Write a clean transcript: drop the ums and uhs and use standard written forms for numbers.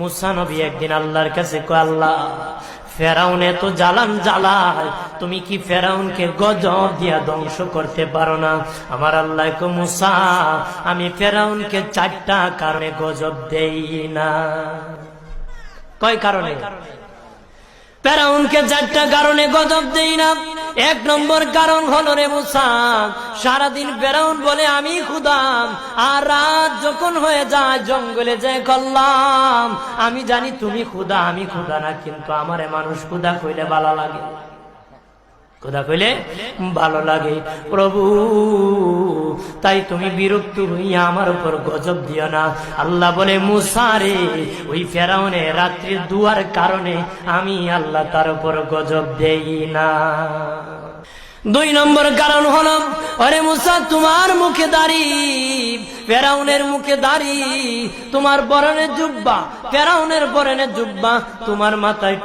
মুসা নবী একদিন আল্লাহর কাছে কয়, আল্লাহ ফেরাউন এত জ্বালান জ্বালায়, তুমি কি ফেরাউনকে গজব দিয়া ধ্বংস করতে পারো না? আমার আল্লাহ কয়, মুসা আমি ফেরাউনকে 4টা কারণে গজব দেই না। কয় কারণে? ফেরাউনকে 4টা কারণে গজব দেই না। 1 নম্বর কারণ হলো রে মুসা, সারাদিন ফেরাউন বলে আমি খোদা, আর রাত যখন হয়ে যায় জঙ্গলে যায় করলাম আমি জানি তুমি খোদা, আমি খোদা না, কিন্তু আমারে মানুষ খোদা কইলে ভালো লাগে, খোদা কইলে ভালো লাগে। প্রভু তাই তুমি বিরক্ত হইয়া আমার উপর গজব দিও না। আল্লাহ বলে, মুসা রে ওই ফেরাউনের রাত্রির দুয়ার কারণে আমি আল্লাহ তার উপর গজব দেই না। 2 নম্বর কারণ হলো, আরে মুসা তোমার মুখে দাড়ি, ফেরাউনের মুখে দাড়ি, তোমার পরনে জুব্বা, ফেরাউনের পরনে জুব্বা, তোমার মাথায়